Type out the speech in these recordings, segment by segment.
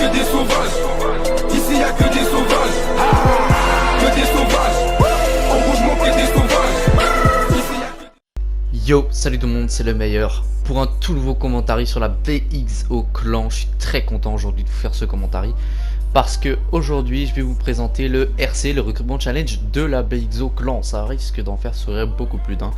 que des sauvages. Ici y a que des sauvages. Que des sauvages. En rouge manqué des sauvages. Ici y a que... Yo, salut tout le monde, c'est le meilleur pour un tout nouveau commentary sur la BXO Clan. Je suis très content aujourd'hui de vous faire ce commentary parce que aujourd'hui je vais vous présenter le RC, le recrutement challenge de la BXO Clan. Ça risque d'en faire sourire beaucoup plus d'un,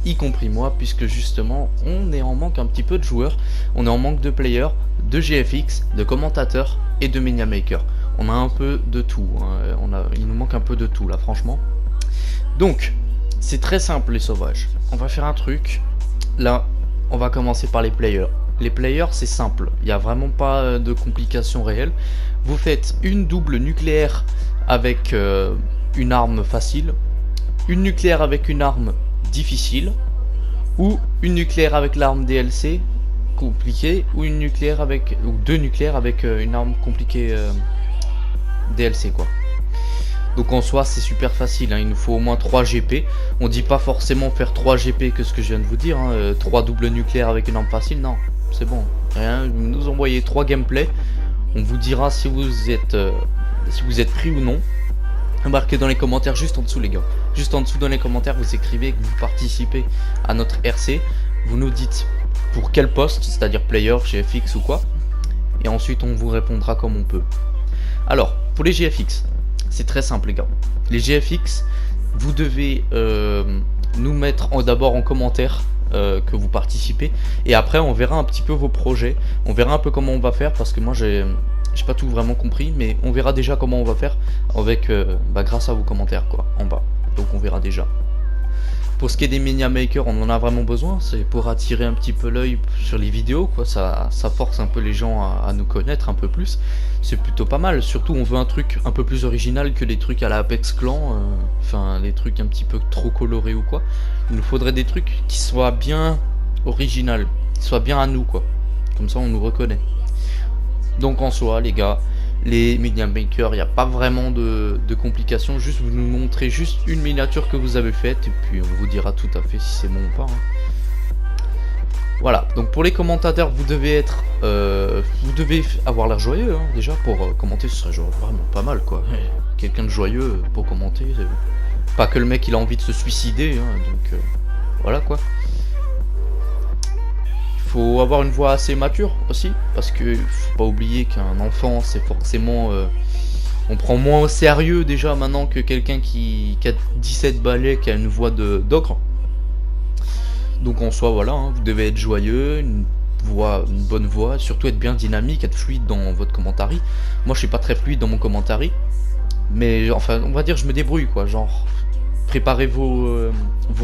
y compris moi, puisque justement on est en manque un petit peu de joueurs, on est en manque de players, de GFX, de commentateurs et de media maker. On a un peu de tout, hein. Il nous manque un peu de tout là franchement. Donc c'est très simple les sauvages, on va faire un truc. Là on va commencer par les players. Les players c'est simple, il n'y a vraiment pas de complications réelles. Vous faites une double nucléaire avec une arme facile, une nucléaire avec une arme difficile, ou une nucléaire avec l'arme DLC compliquée, ou une nucléaire avec, ou deux nucléaires avec une arme compliquée DLC quoi. Donc en soi c'est super facile, hein. Il nous faut au moins 3 GP. On dit pas forcément faire 3 GP que ce que je viens de vous dire, hein. 3 doubles nucléaires avec une arme facile, non, c'est bon. Rien, vous nous envoyez 3 gameplays, on vous dira si vous êtes pris ou non. Marquez dans les commentaires juste en dessous les gars. Juste en dessous dans les commentaires vous écrivez que vous participez à notre RC. Vous nous dites pour quel poste, c'est-à-dire player, GFX ou quoi. Et ensuite on vous répondra comme on peut. Alors pour les GFX, c'est très simple les gars. Les GFX, vous devez nous mettre d'abord en commentaire que vous participez. Et après on verra un petit peu vos projets. On verra un peu comment on va faire parce que moi j'ai pas tout vraiment compris. Mais on verra déjà comment on va faire avec grâce à vos commentaires quoi, en bas. Donc on verra déjà. Pour ce qui est des media makers, on en a vraiment besoin. C'est pour attirer un petit peu l'œil sur les vidéos quoi. Ça force un peu les gens à nous connaître un peu plus. C'est plutôt pas mal. Surtout on veut un truc un peu plus original que les trucs à la Apex Clan. Enfin les trucs un petit peu trop colorés ou quoi. Il nous faudrait des trucs qui soient bien original, qui soient bien à nous quoi. Comme ça on nous reconnaît. Donc en soi les gars, les media makers, il n'y a pas vraiment de complications. Juste vous nous montrez juste une miniature que vous avez faite et puis on vous dira tout à fait si c'est bon ou pas, hein. Voilà, donc pour les commentateurs vous devez être vous devez avoir l'air joyeux, hein, déjà pour commenter. Ce serait vraiment pas mal quoi. Quelqu'un de joyeux pour commenter, pas que le mec il a envie de se suicider, hein, donc voilà quoi. Faut avoir une voix assez mature aussi, parce que faut pas oublier qu'un enfant c'est forcément on prend moins au sérieux déjà maintenant que quelqu'un qui a 17 balais, qui a une voix d'ogre. Donc en soi voilà, hein, vous devez être joyeux, une bonne voix, surtout être bien dynamique, être fluide dans votre commentary. Moi je suis pas très fluide dans mon commentary, mais enfin on va dire je me débrouille quoi, genre préparez vos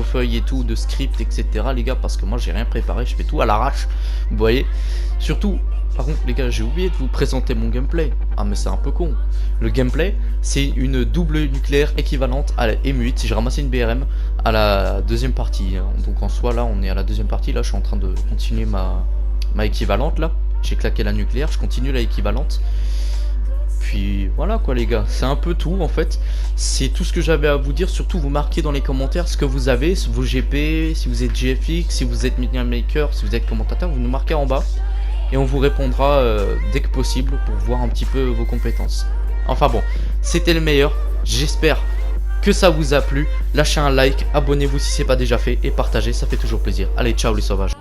feuilles et tout de script etc les gars, parce que moi j'ai rien préparé, je fais tout à l'arrache, vous voyez. Surtout par contre les gars, j'ai oublié de vous présenter mon gameplay. Ah mais c'est un peu con. Le gameplay c'est une double nucléaire équivalente à la M8. J'ai ramassé une BRM à la deuxième partie, donc en soi là on est à la deuxième partie. Là je suis en train de continuer ma équivalente là. J'ai claqué la nucléaire, je continue la équivalente. Puis voilà quoi les gars, c'est un peu tout en fait. C'est tout ce que j'avais à vous dire. Surtout vous marquez dans les commentaires ce que vous avez, vos GP, si vous êtes GFX, si vous êtes media maker, si vous êtes commentateur, vous nous marquez en bas. Et on vous répondra dès que possible pour voir un petit peu vos compétences. Enfin bon, c'était le meilleur. J'espère que ça vous a plu. Lâchez un like, abonnez-vous si c'est pas déjà fait et partagez, ça fait toujours plaisir. Allez, ciao les sauvages.